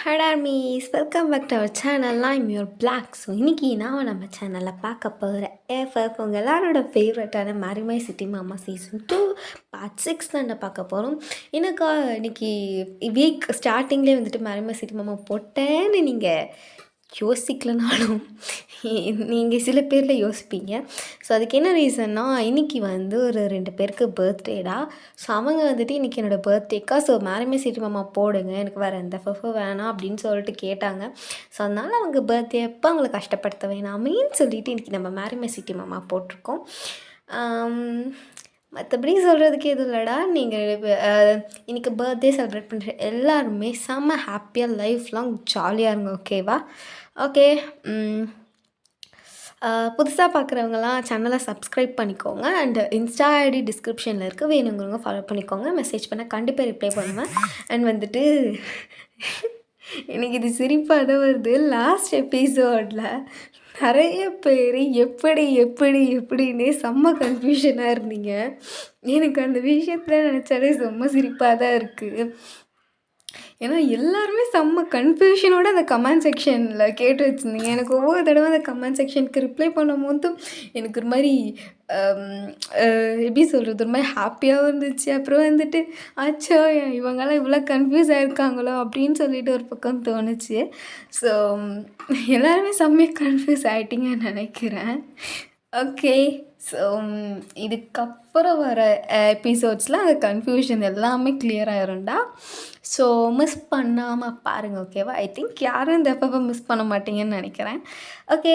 Hi ARMYs, welcome back to our channel. I'm your black. So இன்றைக்கி நான் நம்ம சேனலில் பார்க்க போகிற எஃப்எஃப் உங்கள் எல்லாரோட ஃபேவரட்டான மேரிமை சிட்டி மாமா சீசன் 2 பார்ட் 6 தான் பார்க்க போகிறோம். இன்னைக்கு வீக் ஸ்டார்டிங்லேயே வந்துட்டு மேரிமை சிட்டி மாமா போட்டேன்னு நீங்கள் யோசிக்கலனாலும் நீங்கள் சில பேரில் யோசிப்பீங்க. ஸோ அதுக்கு என்ன ரீசன்னா, இன்றைக்கி வந்து ஒரு 2 பேருக்கு பர்த்டேடா. ஸோ அவங்க வந்துட்டு இன்றைக்கி என்னோடய பர்த்டேக்கா ஸோ மேரிமை சிட்டி மாமா போடுங்க, எனக்கு வேறு எந்த ஃபஃபும் வேணாம் அப்படின்னு சொல்லிட்டு கேட்டாங்க. ஸோ அதனால் அவங்க பர்த்டே அப்போ அவங்கள கஷ்டப்படுத்த வேணாமேன்னு சொல்லிவிட்டு இன்றைக்கி நம்ம மேரிமை சிட்டி மாமா போட்டிருக்கோம். மற்றபடி சொல்கிறதுக்கு எதுவும் இல்லைடா. நீங்கள் இன்றைக்கி பர்த்டே செலிப்ரேட் பண்ணுற எல்லாருமே செம்ம ஹாப்பியாக லைஃப் லாங் ஜாலியாக இருங்க, ஓகேவா? ஓகே. புதுசாக பார்க்குறவங்களாம் சேனலை சப்ஸ்கிரைப் பண்ணிக்கோங்க. அண்ட் இன்ஸ்டா ஐடி டிஸ்கிரிப்ஷனில் இருக்குது, வேணுங்கிறவங்க ஃபாலோ பண்ணிக்கோங்க. மெசேஜ் பண்ணால் கண்டிப்பாக ரிப்ளை பண்ணுவேன். அண்ட் வந்துட்டு எனக்கு இது சிரிப்பாக தான் வருது. லாஸ்ட் எபிசோடில் நிறைய பேர் எப்படின்னே செம்ம கன்ஃபியூஷனாக இருந்தீங்க. எனக்கு அந்த விஷயத்தில் நினச்சாலே செம்ம சிரிப்பாக தான் இருக்குது. ஏன்னா எல்லாருமே செம்ம கன்ஃபியூஷனோட அந்த கமெண்ட் செக்ஷனில் கேட்டு வச்சுருந்தீங்க. எனக்கு ஒவ்வொரு தடவை அந்த கமெண்ட் செக்ஷனுக்கு ரிப்ளை பண்ணும்போதும் எனக்கு ஒரு மாதிரி எப்படி சொல்கிறது, ஒரு மாதிரி ஹாப்பியாகவும் இருந்துச்சு. அப்புறம் வந்துட்டு ஆச்சோ இவங்கெல்லாம் இவ்வளோ கன்ஃபியூஸ் ஆகிருக்காங்களோ அப்படின்னு சொல்லிட்டு ஒரு பக்கம் தோணுச்சு. ஸோ எல்லாருமே செம்மையாக கன்ஃபியூஸ் ஆகிட்டிங்கன்னு நினைக்கிறேன். ஓகே. ஸோ இதுக்கப்புறம் வர எபிசோட்ஸில் அந்த கன்ஃபியூஷன் எல்லாமே கிளியர் ஆயிரும்டா. ஸோ மிஸ் பண்ணாமல் பாருங்கள், ஓகேவா? ஐ திங்க் யாரும் இந்த எப்போ மிஸ் பண்ண மாட்டீங்கன்னு நினைக்கிறேன். ஓகே.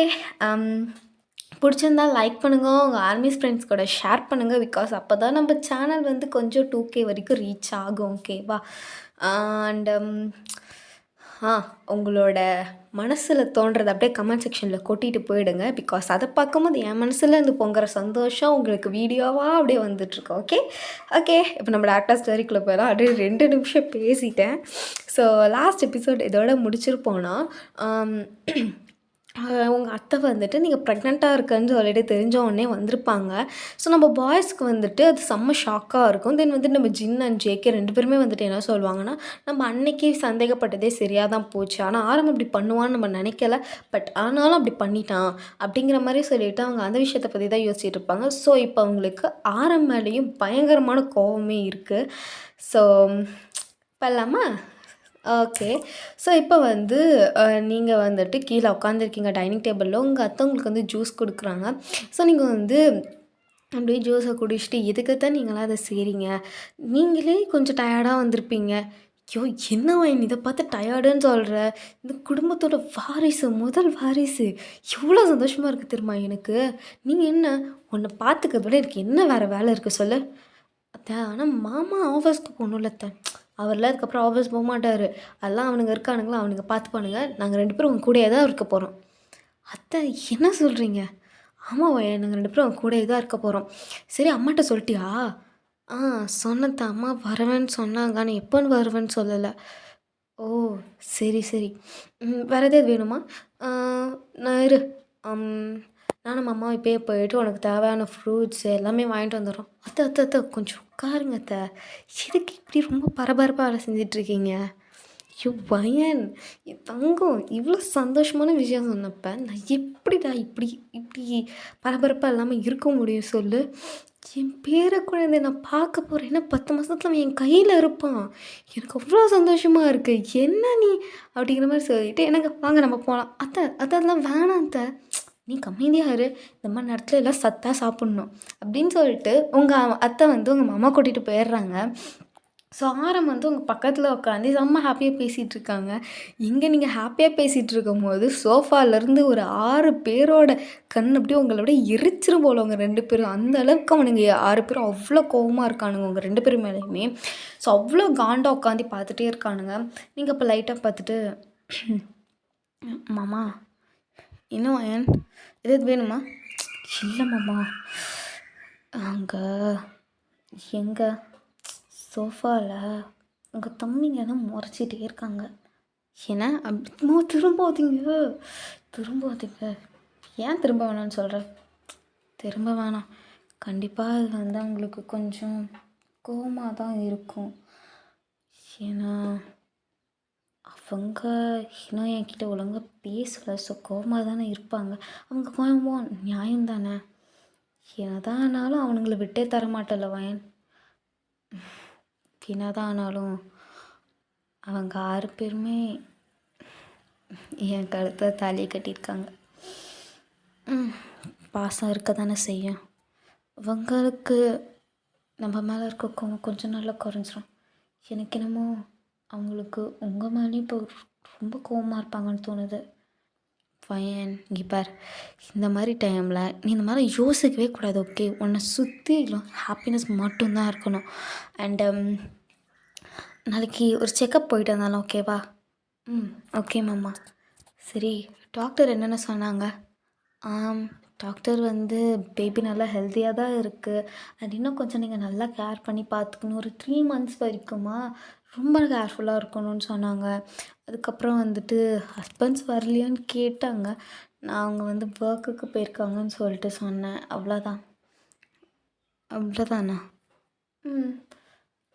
பிடிச்சிருந்தால் லைக் பண்ணுங்கள், உங்கள் ஆர்மிஸ் ஃப்ரெண்ட்ஸ் கூட ஷேர் பண்ணுங்கள். பிகாஸ் அப்போ தான் நம்ம சேனல் வந்து கொஞ்சம் 2K வரைக்கும் ரீச் ஆகும், ஓகேவா? அண்ட் உங்களோட மனசில் தோன்றதை அப்படியே கமெண்ட் செக்ஷனில் கொட்டிட்டு போயிடுங்க. பிகாஸ் அதை பார்க்கும்போது என் மனசில் இருந்து பொங்குற சந்தோஷம் உங்களுக்கு வீடியோவாக அப்படியே வந்துட்டுருக்கு. ஓகே. இப்போ நம்ம டேரக்டாக ஸ்டோரிக்குள்ளே போயிடலாம். அப்படியே 2 நிமிஷம் பேசிட்டேன். ஸோ லாஸ்ட் எபிசோட் இதோட முடிச்சிருப்போன்னா, உங்கள் அத்தை வந்துட்டு நீங்கள் ப்ரெக்னெண்ட்டாக இருக்கன்னு சொல்லிட்டு தெரிஞ்ச உடனே வந்திருப்பாங்க. ஸோ நம்ம பாய்ஸ்க்கு வந்துட்டு அது செம்ம ஷாக்காக இருக்கும். தென் வந்துட்டு நம்ம ஜின் அண்ட் ஜேகே 2 பேருமே வந்துட்டு என்ன சொல்லுவாங்கன்னா, நம்ம அன்னைக்கு சந்தேகப்பட்டதே சரியாக தான் போச்சு, ஆனால் ஆரம்பம் இப்படி பண்ணுவான்னு நம்ம நினைக்கல, பட் ஆனாலும் அப்படி பண்ணிட்டான் அப்படிங்கிற மாதிரி சொல்லிவிட்டு அவங்க அந்த விஷயத்தை பற்றி தான் யோசிச்சுட்டு இருப்பாங்க. ஸோ இப்போ அவங்களுக்கு ஆரம் மேலேயும் பயங்கரமான கோபமே இருக்குது. ஸோ பண்ணலாமா? ஓகே. ஸோ இப்போ வந்து நீங்கள் வந்துட்டு கீழே உட்காந்துருக்கீங்க டைனிங் டேபிளில். உங்கள் அத்தை உங்களுக்கு வந்து ஜூஸ் கொடுக்குறாங்க. ஸோ நீங்கள் வந்து அப்படியே ஜூஸை குடிச்சிட்டு எதுக்கு தான் நீங்களாம் அதை செய்கிறீங்க, நீங்களே கொஞ்சம் டயர்டாக வந்திருப்பீங்க. ஐயோ என்னவா இதை பார்த்து டயர்டுன்னு சொல்கிற, இந்த குடும்பத்தோட வாரிசு, முதல் வாரிசு, எவ்வளோ சந்தோஷமாக இருக்குது தெரியுமா எனக்கு. நீங்கள் என்ன உன்னை பார்த்துக்கிறத விட எனக்கு என்ன வேறு வேலை இருக்குது சொல்லு அத்தை. ஆனால் மாமா ஆஃபீஸ்க்கு போகணும்ல அத்தை, அவர்லாம் அதுக்கப்புறம் ஆஃபீஸ் போக மாட்டார், அதெல்லாம் அவனுங்க இருக்கானுங்களா, அவனுங்க பார்த்துப்பானுங்க, நாங்கள் 2 பேரும் உங்கள் கூடயே தான் இருக்க போகிறோம். அத்தை என்ன சொல்கிறீங்க? ஆமாம், நாங்கள் 2 பேரும் உங்கள் கூடயே தான் இருக்க போகிறோம். சரி அம்மாட்ட சொல்லிட்டியா? சொன்னத்த அம்மா வரவேன்னு சொன்னாங்க, ஆனால் எப்போன்னு வருவேன்னு சொல்லலை. ஓ சரி. வேறு எதாவது வேணுமா? நான் இரு, நானும் அம்மா இப்போயே போயிட்டு உனக்கு தேவையான ஃப்ரூட்ஸ் எல்லாமே வாங்கிட்டு வந்துடுறோம். அத்தை கொஞ்சம் உட்காருங்க அத்தை, எதுக்கு இப்படி ரொம்ப பரபரப்பாக வேலை செஞ்சிட்ருக்கீங்க? ஐயோ வயன் தங்கம், இவ்வளோ சந்தோஷமான விஷயம் சொன்னப்போ நான் எப்படிடா இப்படி பரபரப்பாக இல்லாமல் இருக்க முடியும் சொல்லு? என் பேரை குழந்தை நான் பார்க்க போகிறேன்னா 10 மாதத்துல அவன் என் கையில் இருப்பான். எனக்கு அவ்வளோ சந்தோஷமாக இருக்குது. என்ன நீ அப்படிங்கிற மாதிரி சொல்லிவிட்டு எனக்கு வாங்க நம்ம போகலாம். அத்தை அதெல்லாம் வேணாம் அத்தை, நீ கம்மியாக இரு, இந்த மாதிரி நேரத்தில் எல்லாம் சத்தாக சாப்பிட்ணும் அப்படின்னு சொல்லிட்டு உங்கள் அத்தை வந்து உங்கள் மாமா கூட்டிகிட்டு போயிடுறாங்க. ஸோ ஆரம் வந்து உங்கள் பக்கத்தில் உட்காந்து செம்ம ஹாப்பியாக பேசிகிட்டு இருக்காங்க. இங்கே நீங்கள் ஹாப்பியாக பேசிகிட்டு இருக்கும்போது சோஃபாலேருந்து ஒரு 6 பேரோட கண் அப்படியே உங்களோட எரிச்சிரும் போல் உங்கள் 2 பேரும். அந்த அளவுக்கு அவனுங்க 6 பேரும் அவ்வளோ கோவமாக இருக்கானுங்க உங்கள் 2 பேரும் மேலேயுமே. ஸோ அவ்வளோ காண்டா உட்காந்து பார்த்துட்டே இருக்கானுங்க. நீங்கள் இப்போ லைட்டாக பார்த்துட்டு, மாமா இன்னும் ஏன் எது வேணுமா? இல்லை மாமா, அங்கே எங்கே சோஃபாவில் உங்கள் தம்பிங்க தான் முறைச்சிட்டே இருக்காங்க. ஏன்னா அப்படி திரும்பாதீங்க. ஏன் திரும்ப வேணான்னு சொல்கிற? திரும்ப வேணாம், கண்டிப்பாக அது வந்து அவங்களுக்கு கொஞ்சம் கோவமாக தான் இருக்கும். ஏன்னா அவங்க இன்னும் என்கிட்ட ஒழுங்கா பேசல. ஸோ கோவமா தானே இருப்பாங்க. அவங்க கோவமும் நியாயம் தானே. என்னதான் ஆனாலும் அவனுங்கள விட்டே தரமாட்டேன்ல வயன். என்னதான் ஆனாலும் அவங்க 6 பேருமே என் கழுத்துல தாலியை கட்டியிருக்காங்க. பாசம் இருக்க தானே செய்யும். அவங்களுக்கு நம்ம மேலே இருக்க கோவம் கொஞ்சம் நாள்ல குறைஞ்சிரும். எனக்கு என்னமோ அவங்களுக்கு உங்கள் மேலேயும் இப்போ ரொம்ப கோவமாக இருப்பாங்கன்னு தோணுது. பையன் இங்கே பார், இந்த மாதிரி டைமில் நீ இந்த மாதிரி யோசிக்கவே கூடாது. ஓகே, உன்னை சுற்றிலும் ஹாப்பினஸ் மட்டும்தான் இருக்கணும். அண்டு நாளைக்கு ஒரு செக்கப் போயிட்டு வந்தாலும் ஓகேவா? ஓகே மாமா. சரி, டாக்டர் என்னென்ன சொன்னாங்க? டாக்டர் வந்து பேபி நல்லா ஹெல்த்தியாக தான் இருக்குது. அது இன்னும் கொஞ்சம் நீங்கள் நல்லா கேர் பண்ணி பார்த்துக்கணும். ஒரு 3 மந்த்ஸ் வரைக்குமா ரொம்ப கேர்ஃபுல்லாக இருக்கணும்னு சொன்னாங்க. அதுக்கப்புறம் வந்துட்டு ஹஸ்பண்ட்ஸ் வரலையான்னு கேட்டாங்க. நான் அவங்க வந்து ஒர்க்குக்கு போயிருக்காங்கன்னு சொல்லிட்டு சொன்னேன். அவ்வளோதான். அவ்வளோதானா?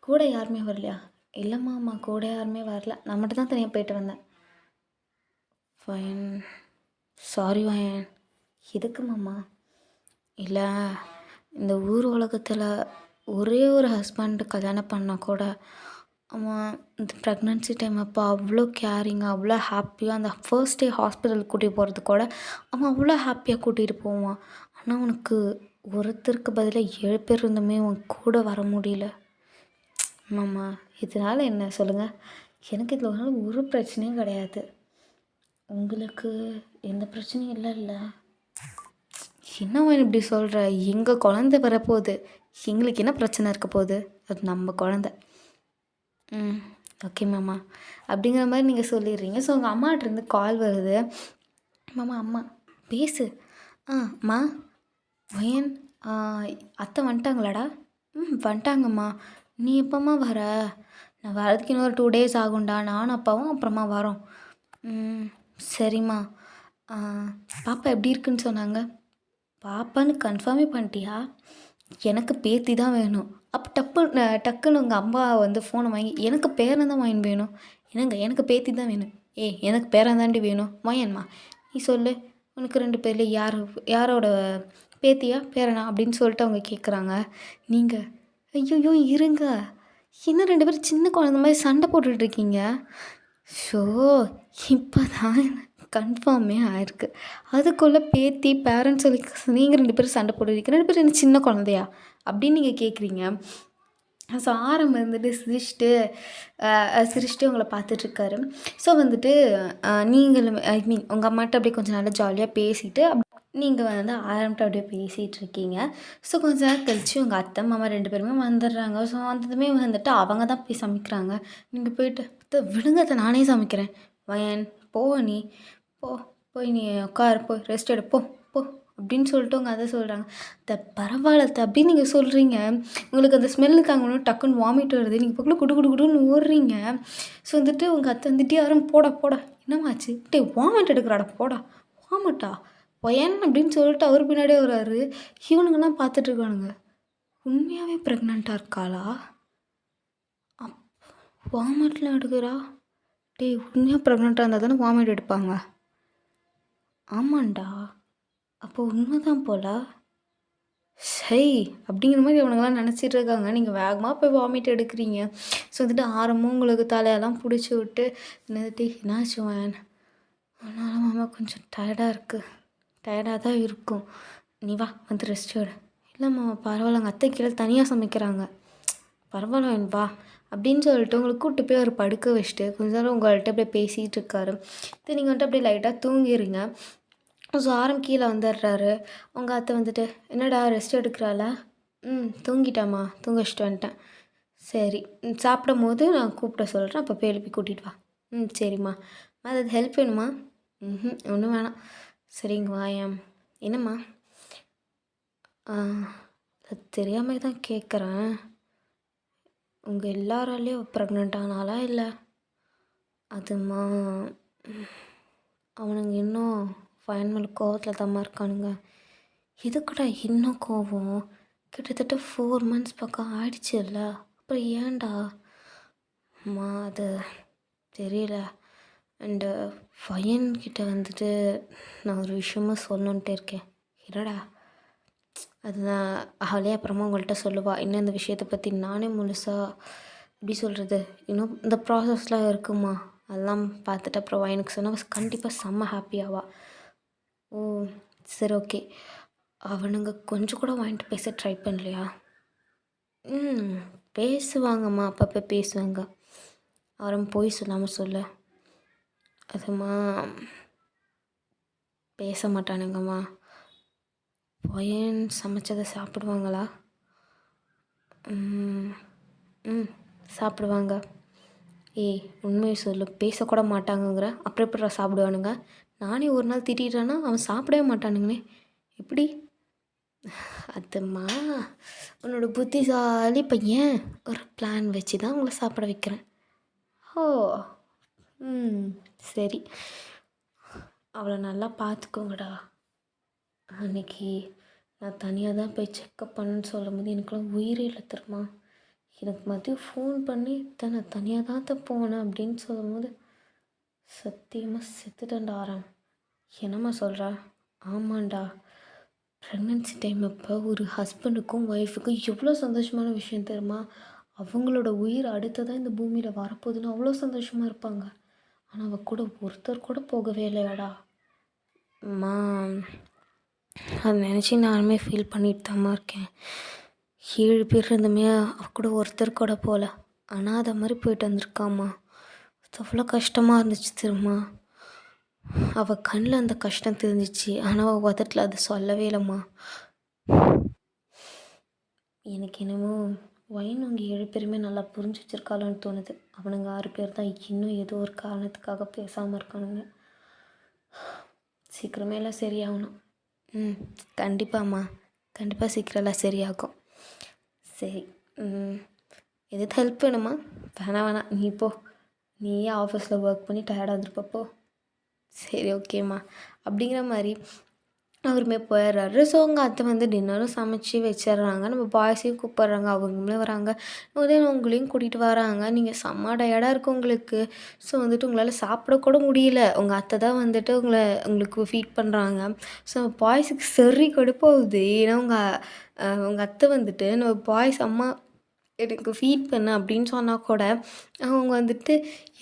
கூட யாருமே வரலையா? இல்லைம்மா, கூட யாருமே வரல. நான் மட்டும் தான் தனியாக போயிட்டு வந்தேன். ஃபைன். சாரி வயன். எதுக்கு மாமா? இல்லை, இந்த ஊர் உலகத்தில் ஒரே ஒரு ஹஸ்பண்ட் கல்யாணம் பண்ணால் கூட அவன் இந்த ப்ரெக்னன்சி டைம் அப்போ அவ்வளோ கேரிங்காக அவ்வளோ ஹாப்பியாக அந்த ஃபர்ஸ்ட் டே ஹாஸ்பிட்டலுக்கு கூட்டிகிட்டு போகிறது கூட அவன் அவ்வளோ ஹாப்பியாக கூட்டிகிட்டு போவான். ஆனால் அவனுக்கு ஒருத்தருக்கு பதிலாக 7 பேர் இருந்துமே அவன் கூட வர முடியல. மாமா, இதனால் என்ன சொல்லுங்கள்? எனக்கு இதில் ஒரு பிரச்சனையும் கிடையாது. உங்களுக்கு எந்த பிரச்சனையும் இல்லைல்ல? என்னவா இப்படி சொல்கிற? எங்கள் குழந்தை வரப்போகுது, எங்களுக்கு என்ன பிரச்சனை இருக்க போகுது? அது நம்ம குழந்த. ஓகே மாமா, அப்படிங்கிற மாதிரி நீங்கள் சொல்லிடுறீங்க. ஸோ உங்கள் அம்மாட்டிருந்து கால் வருது. மாமா, அம்மா பேசு. அம்மா, வயன் அத்தை வந்துட்டாங்களாடா? வந்துட்டாங்கம்மா. நீ எப்போம்மா வர? நான் வரதுக்கு இன்னொரு 2 days ஆகும்டா. நானும் அப்பாவும் அப்புறமா வரோம். சரிம்மா. பாப்பா எப்படி இருக்குன்னு சொன்னாங்க? பாப்பான்னு கன்ஃபார்மே பண்ணிட்டியா? எனக்கு பேத்தி தான் வேணும். அப்போ டக்குன்னு உங்கள் அம்மா வந்து ஃபோனை வாங்கி எனக்கு பேரன் தான் வாங்கி வேணும். என்னங்க, எனக்கு பேத்தி தான் வேணும். எனக்கு பேரன் தாண்டி வேணும். வாயன்மா, நீ சொல்லு, உனக்கு 2 பேரில் யாரோட பேத்தியா பேரனா அப்படின்னு சொல்லிட்டு அவங்க கேட்குறாங்க. நீங்கள் ஐயோ இருங்க, இன்னும் 2 பேரும் சின்ன குழந்த மாதிரி சண்டை போட்டுட்ருக்கீங்க. ஷோ, இப்போ தான் கன்ஃபார்மே ஆயிருக்கு. அதுக்குள்ளே பேத்தி பேரண்ட்ஸ் சொல்லி நீங்கள் 2 பேரும் சண்டை போட்டுருக்கீங்க. 2 பேரும் என்ன சின்ன குழந்தையா அப்படின்னு நீங்கள் கேட்குறீங்க. ஸோ ஆரம் வந்துட்டு சிரிச்சுட்டு உங்களை பார்த்துட்ருக்காரு. ஸோ வந்துட்டு நீங்களும் உங்கள் அம்மாட்ட அப்படியே கொஞ்சம் நல்லா ஜாலியாக பேசிவிட்டு நீங்கள் வந்து ஆரம்பிட்டு அப்படியே பேசிகிட்ருக்கீங்க. ஸோ கொஞ்சம் நேரம் கழிச்சு உங்கள் அத்தை மாமா 2 பேருமே வந்துடுறாங்க. ஸோ வந்ததுமே வந்துட்டு அவங்க தான் போய் சமைக்கிறாங்க. நீங்கள் போயிட்டு விடுங்க, அதை நானே சமைக்கிறேன். வயன், நீ போய் நீ உட்காரு, போய் ரெஸ்ட் எடு, போ அப்படின்னு சொல்லிட்டு அவங்க அதை சொல்கிறாங்க. பரவாயில்ல அப்படின்னு நீங்கள் சொல்கிறீங்க. உங்களுக்கு அந்த ஸ்மெல்லு தாங்கணும், டக்குன்னு வாமிட் வருது. நீங்கள் பக்கத்தில் குடுன்னு ஓடுறீங்க. ஸோ வந்துட்டு உங்கள் அத்தை வந்துட்டு யாரும் போடா என்னமாச்சு? வாமிட் எடுக்கிறாடா, போடா வாமிட்டா பையன் அப்படின்னு சொல்லிட்டு அவர் பின்னாடியே வர்றாரு. இவனுங்கெல்லாம் பார்த்துட்ருக்கானுங்க. உண்மையாகவே ப்ரெக்னெண்ட்டாக இருக்காளா? வாமிட்லாம் எடுக்கிறா? உண்மையாக ப்ரெக்னெண்ட்டாக இருந்தால் தானே வாமிட் எடுப்பாங்க. ஆமாண்டா, அப்போ உண்மைதான் போல. சரி, அப்படிங்கிற மாதிரி அவனுங்கெல்லாம் நினச்சிட்டு இருக்காங்க. நீங்கள் வேகமாக போய் வாமிட் எடுக்கிறீங்க. ஸோ வந்துட்டு ஆரம்பம் உங்களுக்கு தலையெல்லாம் பிடிச்சி விட்டு என்னது என்னாச்சு வேன்? அதனால மாமா கொஞ்சம் டயர்டாக தான் இருக்கும். நீ வா வந்து ரெஸ்ட் எடு. இல்லைம்மா பரவாயில்ல, எங்கள் அத்தை கீழே தனியாக சமைக்கிறாங்க. பரவாயில்ல வா அப்படின்னு சொல்லிட்டு உங்களுக்கு கூப்பிட்டு போய் அவர் படுக்க வச்சுட்டு கொஞ்ச நேரம் உங்கள்கிட்ட அப்படியே பேசிகிட்டு இருக்காரு. இது நீங்கள் வந்துட்டு அப்படியே லைட்டாக தூங்கிடுறீங்க. ஸோ ஆரம் கீழே வந்துடுறாரு. உங்கள் அத்தை வந்துட்டு என்னடா ரெஸ்ட் எடுக்கிறாளா? தூங்கிட்டாம்மா, தூங்க வச்சுட்டு வந்துட்டேன். சரி, சாப்பிடும் போது நான் கூப்பிட சொல்கிறேன், அப்போ போய் எழுப்பி கூட்டிகிட்டு வா. சரிம்மா. அது ஹெல்ப் வேணுமா? ஒன்றும் வேணாம். சரிங்க வாயம். என்னம்மா? அது தெரியாமல் தான் கேட்குறேன். உங்கள் எல்லாராலேயும் ப்ரெக்னென்ட் ஆனாலா இல்லை? அதுமா அவனுங்க இன்னும் ஃபைனல் கோவத்தில் தாம்மா இருக்கானுங்க. எதுக்குடா இன்னும் கோவம்? கிட்டத்தட்ட 4 months பக்கம் ஆயிடுச்சு இல்லை? அப்புறம் ஏன்டா? அம்மா அது தெரியல, அண்டு பையன்கிட்ட வந்துட்டு நான் ஒரு விஷயமும் சொல்லணுன்ட்டு இருக்கேன். என்னடா அது நான் அவளே அப்புறமா உங்கள்கிட்ட சொல்லுவா. இன்னும் இந்த விஷயத்த பற்றி நானே முழுசா எப்படி சொல்கிறது, இன்னும் இந்த ப்ராசஸ்லாம் இருக்குமா, அதெல்லாம் பார்த்துட்டு அப்புறம் எனக்கு சொன்னால் கண்டிப்பாக செம்ம ஹாப்பி ஆவா. ஓ சரி ஓகே. அவனுங்க கொஞ்சம் கூட வாங்கிட்டு பேச ட்ரை பண்ணலையா? ம் பேசுவாங்கம்மா, அப்பப்போ பேசுவாங்க. அவரும் போய் சொல்லாமல் சொல்ல அதுமா பேச மாட்டானுங்கம்மா. பையன் சமைச்சதை சாப்பிடுவாங்களா? ம் ம் சாப்பிடுவாங்க. ஏய் உண்மையை சொல்லு, பேசக்கூட மாட்டாங்கங்கிற, அப்புறம் எப்படிடா சாப்பிடுவானுங்க? நானே ஒரு நாள் திட்டிட்டேன்னா அவன் சாப்பிடவே மாட்டானுங்களே, எப்படி? அதுமா உன்னோட புத்திசாலி பையன் ஒரு பிளான் வச்சு தான் உங்களை சாப்பிட வைக்கிறேன். ஓ ம் சரி, அவளை நல்லா பார்த்துக்கோங்கடா. அன்னைக்கு நான் தனியாக தான் போய் செக்கப் பண்ணுன்னு சொல்லும்போது எனக்குலாம் உயிரே இல்லை தெரியுமா. எனக்கு மதியம் ஃபோன் பண்ணி தான் நான் தனியாக தான் போனேன் அப்படின்னு சொல்லும்போது சத்தியமாக செத்துட்டேன்டா ஆரம். என்னம்மா சொல்கிறா? ஆமாண்டா, ப்ரெக்னென்சி டைம் அப்போ ஒரு ஹஸ்பண்டுக்கும் ஒய்ஃபுக்கும் எவ்வளோ சந்தோஷமான விஷயம் தெரியுமா. அவங்களோட உயிர் அடுத்ததாக இந்த பூமியில் வரப்போகுதுன்னு அவ்வளோ சந்தோஷமாக இருப்பாங்க. ஆனால் அவள் கூட ஒருத்தர் கூட போகவே இல்லையாடா. அம்மா அதை நினச்சி நானுமே ஃபீல் பண்ணிட்டு தாம்மா இருக்கேன். 7 பேர் இருந்துமே அவள் கூட ஒருத்தர் கூட போகல, அனாதை மாதிரி போயிட்டு வந்திருக்காம்மா. அது அவ்வளோ கஷ்டமாக இருந்துச்சு தெரியுமா. அவள் கண்ணில் அந்த கஷ்டம் தெரிஞ்சிச்சு, ஆனால் அவள் உதட்டில் அது சொல்லவே இல்லைம்மா. எனக்கு என்னமோ ஒயின் அவங்க 7 பேருமே நல்லா புரிஞ்சு வச்சிருக்காளோன்னு தோணுது. அவனுங்க 6 பேர் தான் இன்னும் ஏதோ ஒரு காரணத்துக்காக பேசாமல் இருக்கானுங்க. சீக்கிரமே எல்லாம் சரியாகணும். ம் கண்டிப்பாம்மா, கண்டிப்பாக சீக்கிரம் எல்லாம் சரியாகும். சரி எதுவும் ஹெல்ப் வேணுமா? வேணாம் நீ போ, நீயே ஆஃபீஸில் ஒர்க் பண்ணி டயர்டாக வந்துருப்பப்போ. சரி ஓகேம்மா அப்படிங்கிற மாதிரி அவருமே போயிடுறாரு. ஸோ அவங்க அத்தை வந்து டின்னரும் சமைச்சு வச்சிடுறாங்க. நம்ம பாய்ஸையும் கூப்பிட்றாங்க, அவங்களுமே வராங்க. உடனே உங்களையும் கூட்டிகிட்டு வராங்க. நீங்கள் செம்ம டயர்டாக இருக்குது உங்களுக்கு. ஸோ வந்துட்டு உங்களால் சாப்பிடக்கூட முடியல. உங்கள் அத்தை தான் வந்துட்டு உங்களுக்கு ஃபீட் பண்ணுறாங்க. ஸோ பாய்ஸுக்கு சரி கடுப்பாகுது. ஏன்னா உங்கள் அத்தை வந்துட்டு நம்ம பாய்ஸ் அம்மா எனக்கு ஃபீட் பண்ணு அப்படின்னு சொன்னால் கூட அவங்க வந்துட்டு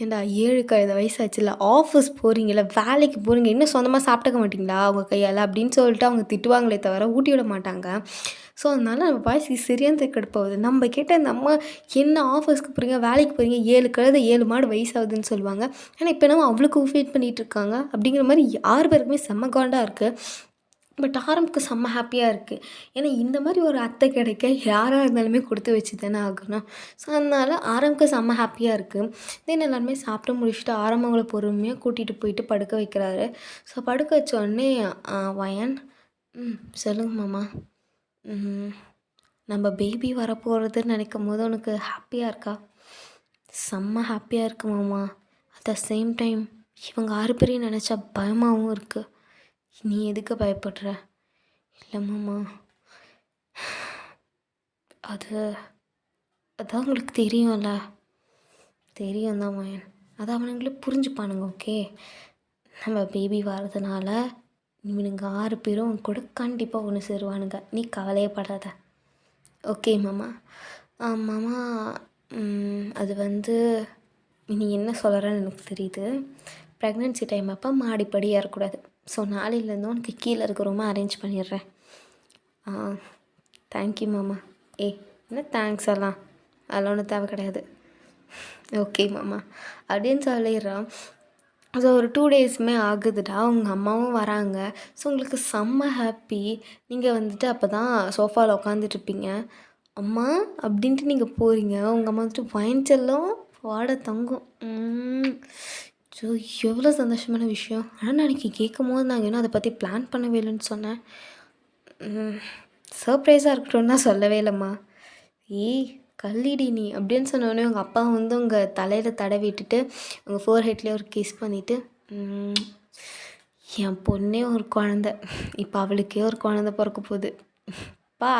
ஏன்டா 7 கழுத வயசாச்சுல, ஆஃபீஸ் போகிறீங்களா, வேலைக்கு போகிறீங்க, இன்னும் சொந்தமாக சாப்பிட்டுக்க மாட்டிங்களா அவங்க கையால் அப்படின்னு சொல்லிட்டு அவங்க திட்டுவாங்களே தவிர ஊட்டி விட மாட்டாங்க. ஸோ அதனால நம்ம பாய்ஸுக்கு சரியான கடுப்பாகுது. நம்ம கேட்டால் இந்த அம்மா என்ன ஆஃபீஸ்க்கு போகிறீங்க, வேலைக்கு போகிறீங்க, 7 கழுத 7 மாடு வயசாகுதுன்னு சொல்லுவாங்க. ஆனால் இப்போ என்னமோ அவளுக்கு ஃபீட் பண்ணிகிட்டு இருக்காங்க அப்படிங்கிற மாதிரி 6 பேருக்குமே செம்ம காண்டாக இருக்குது. பட் ஆரம்புக்கு செம்ம ஹாப்பியாக இருக்குது. ஏன்னா இந்த மாதிரி ஒரு அத்தை கிடைக்க யாராக இருந்தாலுமே கொடுத்து வச்சு தானே ஆகணும். ஸோ அதனால் ஆரம்புக்கு செம்ம ஹாப்பியாக இருக்குது. தென் எல்லாருமே சாப்பிட்டு முடிச்சுட்டு ஆரம்பங்களை பொறுமையாக கூட்டிகிட்டு போயிட்டு படுக்க வைக்கிறாரு. ஸோ படுக்க வச்சோடனே வயன் சொல்லுங்க மாமா. நம்ம பேபி வரப்போகிறதுன்னு நினைக்கும் போது உனக்கு ஹாப்பியாக இருக்கா? செம்ம ஹாப்பியாக இருக்கு மாமா. அட் த சேம் டைம் இவங்க 6 பேரையும் நினச்சா பயமாகவும் இருக்குது. நீ எதுக்கு பயப்படுற? இல்லை மாமா, அதான் உங்களுக்கு தெரியும்ல. தெரியும் தான் மயன், அதை அவனுங்களே புரிஞ்சுப்பானுங்க. ஓகே, நம்ம பேபி வர்றதுனால இவனுங்க 6 பேரும் கூட கண்டிப்பாக ஒன்று சேருவானுங்க. நீ கவலையே படாத. ஓகே மாமா. மாமா அது வந்து நீ என்ன சொல்கிறேன்னு எனக்கு தெரியுது. ப்ரெக்னென்சி டைம் அப்போ மாடிப்படி ஏறக்கூடாது. ஸோ நாளையிலேருந்து உனக்கு கீழே இருக்க ரூமை அரேஞ்ச் பண்ணிடுறேன். தேங்க்யூ மாமா. என்ன தேங்க்ஸ் எல்லாம், அதெல்லாம் ஒன்றும் தேவை கிடையாது. ஓகே மாமா அப்படின்னு சொல்லிடுறான். ஸோ ஒரு 2 டேஸுமே ஆகுதுடா. அவங்க அம்மாவும் வராங்க. ஸோ உங்களுக்கு செம்ம ஹாப்பி. நீங்கள் வந்துட்டு அப்போ தான் சோஃபாவில் உட்காந்துட்ருப்பீங்க. அம்மா அப்படின்ட்டு நீங்கள் போகிறீங்க. உங்கள் அம்மா வந்துட்டு வாங்கிச்செல்லாம் வாட தங்கும். ஸோ எவ்வளோ சந்தோஷமான விஷயம். ஆனால் நான் அன்றைக்கி கேட்கும் போது நாங்கள் இன்னும் அதை பற்றி பிளான் பண்ணவே இல்லைன்னு சொன்னேன். சர்ப்ரைஸாக இருக்கட்டும்னு தான் சொல்லவே இல்லைம்மா. கல்லிடி நீ அப்படின்னு சொன்னோடனே உங்கள் அப்பா வந்து உங்கள் தலையில் தடவிட்டுட்டு உங்கள் ஃபோர்ஹெட்லேயே ஒரு கிஸ் பண்ணிவிட்டு, என் பொண்ணே ஒரு குழந்த, இப்போ அவளுக்கே ஒரு குழந்த பிறக்க போகுது. பா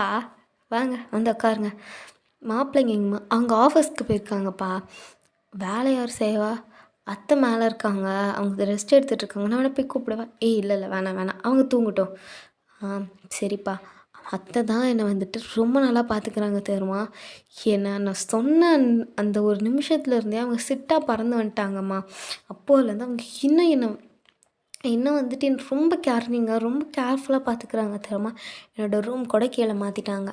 வாங்க வந்து உட்காருங்க. மாப்பிள்ளைங்க அவங்க ஆஃபீஸ்க்கு போயிருக்காங்கப்பா. வேலை யார் செய்வா? அத்தை மேலே இருக்காங்க, அவங்க ரெஸ்ட் எடுத்துகிட்டு இருக்காங்க, நான் வேணா போய் கூப்பிடவா? ஏய் இல்லை இல்லை வேணாம் வேணாம், அவங்க தூங்கட்டும். ஆ சரிப்பா. அத்தை தான் என்னை வந்துட்டு ரொம்ப நல்லா பார்த்துக்கிறாங்க தெரியுமா? ஏன்னா நான் சொன்ன அந்த ஒரு நிமிஷத்துல இருந்தே அவங்க சிட்டா பறந்து வந்துட்டாங்கம்மா. அப்போலேருந்து அவங்க இன்னும் இன்னும் வந்துட்டு என்ன ரொம்ப கேரிங்காக ரொம்ப கேர்ஃபுல்லாக பார்த்துக்கிறாங்க தெரியுமா? என்னோடய ரூம் கூட கீழே மாற்றிட்டாங்க.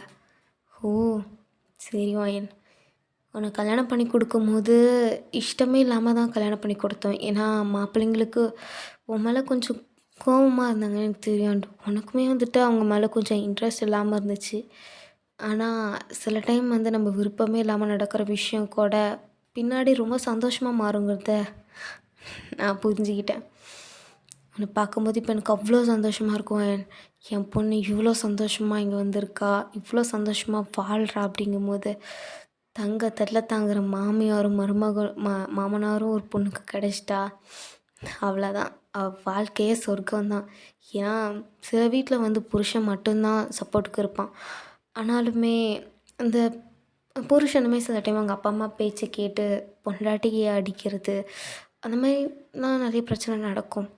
ஓ சரி வாயன். உனக்கு கல்யாணம் பண்ணி கொடுக்கும்போது இஷ்டமே இல்லாமல் தான் கல்யாணம் பண்ணி கொடுத்தோம். ஏன்னா மாப்பிள்ளைங்களுக்கு உன் மேலே கொஞ்சம் கோவமாக இருந்தாங்க எனக்கு தெரியும். உனக்குமே வந்துட்டு அவங்க மேலே கொஞ்சம் இன்ட்ரெஸ்ட் இல்லாமல் இருந்துச்சு. ஆனால் சில டைம் வந்து நம்ம விருப்பமே இல்லாமல் நடக்கிற விஷயம் கூட பின்னாடி ரொம்ப சந்தோஷமாக மாறுங்கிறத நான் புரிஞ்சுக்கிட்டேன். உன்னை பார்க்கும்போது இப்போ எனக்கு அவ்வளோ சந்தோஷமாக இருக்கும். என் பொண்ணு இவ்வளோ சந்தோஷமாக இங்கே வந்திருக்கா, இவ்வளோ சந்தோஷமாக வாழ்கிறா அப்படிங்கும்போது தட்டில் தாங்குகிற மாமியாரும் மாமனாரும் ஒரு பொண்ணுக்கு கிடைச்சிட்டா அவ்வளோதான். வாழ்க்கையே சொர்க்கம்தான். ஏன்னா சில வீட்டில் வந்து புருஷன் மட்டும்தான் சப்போர்ட்டுக்கு இருப்பான். ஆனாலுமே அந்த புருஷனுமே சில டைம் அவங்க அப்பா அம்மா பேச்சை கேட்டு பொண்டாட்டியை அடிக்கிறது அந்த மாதிரிலாம் நிறைய பிரச்சனை நடக்கும்.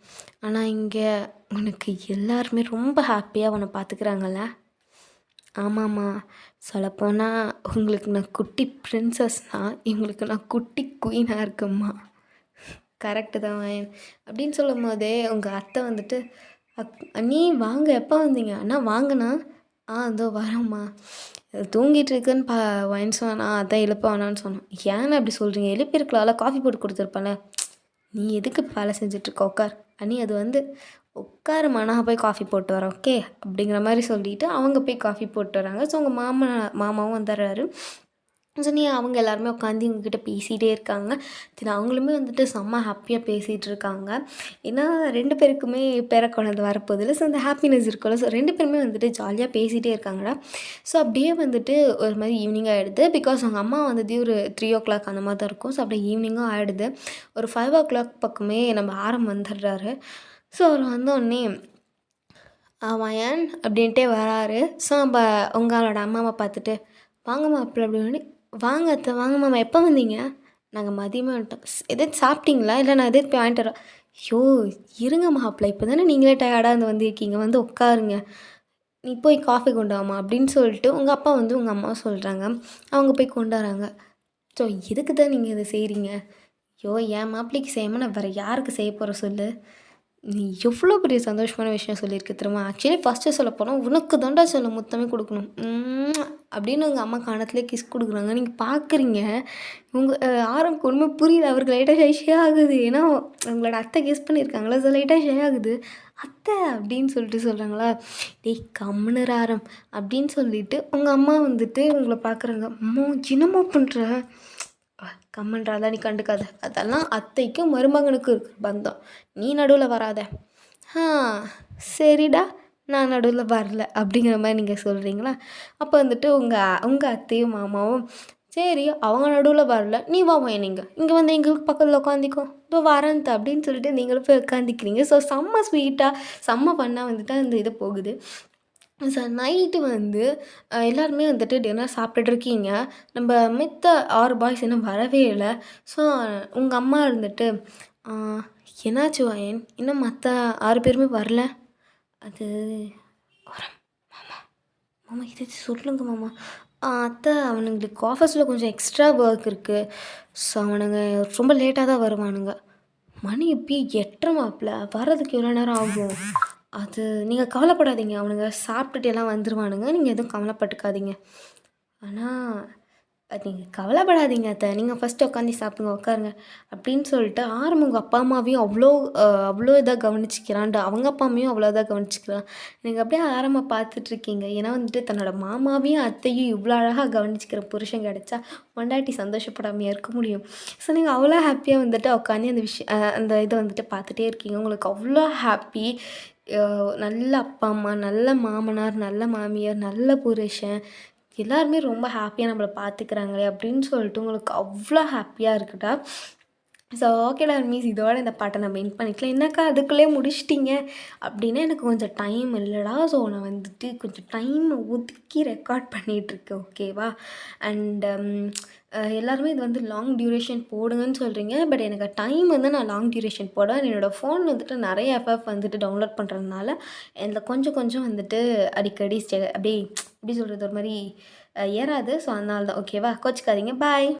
ஆனால் இங்கே உனக்கு எல்லாருமே ரொம்ப ஹாப்பியாக உன்னை பார்த்துக்கிறாங்கல்ல? ஆமாம்மா. சொல்லப்போனால் உங்களுக்கு நான் குட்டி பிரின்சஸ்னால் இவங்களுக்கு நான் குட்டி குயினாக இருக்கேம்மா. கரெக்டு தான் அப்படின்னு சொல்லும் போதே உங்கள் அத்தை வந்துட்டு அண்ணி வாங்க எப்போ வந்தீங்க? அண்ணா வாங்கண்ணா. இதோ வரேம்மா. தூங்கிட்டு இருக்குன்னு வாயின் சொன்னா அதான் எழுப்ப வேணான்னு சொன்னோம். ஏன்னா அப்படி சொல்கிறீங்க? எழுப்பியிருக்கலாம்ல, காஃபி போட்டு கொடுத்துருப்பேன்ல. நீ எதுக்கு வேலை செஞ்சிட்ருக்க? உட்கார். அண்ணி அது வந்து உட்காருமா, நான் போய் காஃபி போட்டு வரேன் ஓகே அப்படிங்கிற மாதிரி சொல்லிவிட்டு அவங்க போய் காஃபி போட்டு வராங்க. ஸோ உங்கள் மாமாவும் வந்துடுறாரு. ஸோ அவங்க எல்லாருமே உட்காந்து இவங்ககிட்ட பேசிகிட்டே இருக்காங்க. அவங்களுமே வந்துட்டு செம்ம ஹாப்பியாக பேசிகிட்டு இருக்காங்க. ஏன்னா 2 பேருக்குமே பேர குழந்தை வரப்போதில்ல. ஸோ அந்த ஹாப்பினஸ் இருக்கும்ல. ஸோ 2 பேருமே வந்துட்டு ஜாலியாக பேசிகிட்டே இருக்காங்கடா. ஸோ அப்படியே வந்துட்டு ஒரு மாதிரி ஈவினிங் ஆகிடுது. பிகாஸ் அவங்க அம்மா வந்தது ஒரு 3:00 அந்த மாதிரி தான் இருக்கும். ஸோ அப்படியே ஈவினிங்கும் ஆகிடுது. ஒரு 5:00 பக்கமே நம்ம ஆரம் வந்துடுறாரு. ஸோ அவர் வந்தோடனே ஏன் அப்படின்ட்டே வராரு. ஸோ நம்ம உங்களோட அம்மாவை பார்த்துட்டு வாங்க மாப்பிள்ள அப்படின்னு, வாங்க அத்தை வாங்க மாமா, எப்போ வந்தீங்க? நாங்கள் மதியமாக வந்துட்டோம். எதாவது சாப்பிட்டீங்களா? இல்லை நான் எதாவது போய் வாங்கிட்டு வரேன். ஐயோ இருங்க மாப்பிள்ள, இப்போ தானே நீங்களே டயர்டாக இருந்து வந்திருக்கீங்க, வந்து உட்காருங்க, நீ போய் காஃபி கொண்டு வாமா அப்படின்னு சொல்லிட்டு உங்கள் அப்பா வந்து உங்கள் அம்மா சொல்கிறாங்க. அவங்க போய் கொண்டு வராங்க. ஸோ எதுக்கு தான் நீங்கள் இதை செய்கிறீங்க? ஐயோ என் மாப்பிள்ளைக்கு செய்யாமல் நான் வேறு யாருக்கு செய்ய போகிறேன் சொல்லு? நீ எவ்வளோ பெரிய சந்தோஷமான விஷயம் சொல்லியிருக்கு தெரியுமா? ஆக்சுவலி ஃபஸ்ட்டு சொல்லப்போனால் உனக்கு தாண்டா சொல்ல மொத்தமே கொடுக்கணும் அப்படின்னு உங்கள் அம்மா காணத்துலேயே கிஸ் கொடுக்குறாங்க. நீங்கள் பார்க்குறீங்க. உங்கள் ஆரம்புக்கு ஒன்றுமே புரியல. அவருக்கு லைட்டாக ஷே ஆகுது. ஏன்னா உங்களோட அத்தை கிஸ் பண்ணியிருக்காங்களா, ஸோ லைட்டாக ஷே ஆகுது. அத்தை அப்படின்னு சொல்லிட்டு சொல்கிறாங்களா, டேய் கம்முனு ஆரம் அப்படின்னு சொல்லிட்டு உங்கள் அம்மா வந்துட்டு உங்களை பார்க்குறாங்க. அம்மா என்னம்மா பண்ணுற? கம்மன்றாதான் நீ கண்டுக்காத, அதெல்லாம் அத்தைக்கும் மருமகனுக்கும் இருக்கிற பந்தம், நீ நடுவில் வராத. சரிடா நான் நடுவில் வரல அப்படிங்கிற மாதிரி நீங்கள் சொல்கிறீங்களா? அப்போ வந்துட்டு உங்கள் அத்தையும் மாமாவும் சரி அவங்க நடுவில் வரல, நீ வாமா நீங்கள் இங்கே வந்து எங்களுக்கு பக்கத்தில் உட்காந்திக்கோ, இதோ வரேன்ட்டு அப்படின்னு சொல்லிட்டு நீங்களும் போய் உட்காந்துக்கிறீங்க. ஸோ செம்ம ஸ்வீட்டாக செம்ம பண்ணால் வந்துட்டு அந்த இது போகுது. சார் நைட்டு வந்து எல்லாருமே வந்துட்டு டின்னர் சாப்பிட்டுட்ருக்கீங்க. நம்ம மித்த 6 பாய்ஸ் இன்னும் வரவே இல்லை. ஸோ உங்கள் அம்மா இருந்துட்டு என்னாச்சு வாயன், இன்னும் மற்ற 6 பேருமே வரல? அது மாமா மாமா இதை சொல்லுங்க மாமா. அத்தை அவனுங்களுக்கு ஆஃபீஸில் கொஞ்சம் எக்ஸ்ட்ரா ஒர்க் இருக்குது. ஸோ அவனுங்க ரொம்ப லேட்டாக தான் வருவானுங்க. மணி இப்போயே 8:30 மாப்பிள்ள, வர்றதுக்கு எவ்வளோ நேரம் ஆகும்? அது நீங்கள் கவலைப்படாதீங்க, அவனுங்க சாப்பிட்டுட்டு எல்லாம் வந்துடுவானுங்க, நீங்கள் எதுவும் கவலைப்பட்டுக்காதீங்க. ஆனால் அது நீங்கள் கவலைப்படாதீங்க அத்தை, நீங்கள் ஃபஸ்ட்டு உட்காந்து சாப்பிடுங்க, உட்காருங்க அப்படின்னு சொல்லிட்டு உங்கள் அப்பா அம்மாவையும் அவ்வளோ இதாக கவனிச்சிக்கிறான்ட்டு அவங்க அப்பா அம்மையும் அவ்வளோ இதாக கவனிச்சிக்கிறான். நீங்கள் அப்படியே ஆரம்ப பார்த்துட்ருக்கீங்க. ஏன்னா வந்துட்டு தன்னோட மாமாவையும் அத்தையும் இவ்வளோ அழகாக கவனிச்சிக்கிற புருஷன் கிடச்சா பொண்டாட்டி சந்தோஷப்படாமையாக இருக்க முடியும். ஸோ நீங்கள் அவ்வளோ ஹாப்பியாக வந்துட்டு உட்காந்து அந்த இதை வந்துட்டு பார்த்துட்டே இருக்கீங்க. உங்களுக்கு அவ்வளோ ஹாப்பி. நல்ல அப்பா அம்மா, நல்ல மாமனார், நல்ல மாமியார், நல்ல புருஷன், எல்லாருமே ரொம்ப ஹாப்பியாக நம்மளை பார்த்துக்கிறாங்களே அப்படின்னு சொல்லிட்டு உங்களுக்கு அவ்வளோ ஹாப்பியாக இருக்குடா. ஸோ ஓகேடா மீஸ், இதோட இந்த பாட்டை நம்ம எண்ட் பண்ணிக்கலாம். என்னக்கா அதுக்குள்ளேயே முடிச்சிட்டிங்க அப்படின்னா எனக்கு கொஞ்சம் டைம் இல்லைடா. ஸோ நான் வந்துட்டு கொஞ்சம் டைமை ஒதுக்கி ரெக்கார்ட் பண்ணிகிட்ருக்கேன் ஓகேவா. அண்ட் எல்லாருமே இது வந்து லாங் டியூரேஷன் போடுங்கன்னு சொல்கிறீங்க. பட் எனக்கு டைம் வந்து நான் லாங் டியூரேஷன் போட என்னோடய ஃபோன் வந்துட்டு நெறைய எஃப்எஃப் வந்துட்டு டவுன்லோட் பண்ணுறதுனால, அதில கொஞ்சம் கொஞ்சம் வந்துட்டு அடிக்கடி அப்படியே எப்படி சொல்கிறது? ஒரு மாரி ஏறாது. ஸோ அதனால தான். ஓகேவா? கோச்சிக்காதீங்க. பாய்.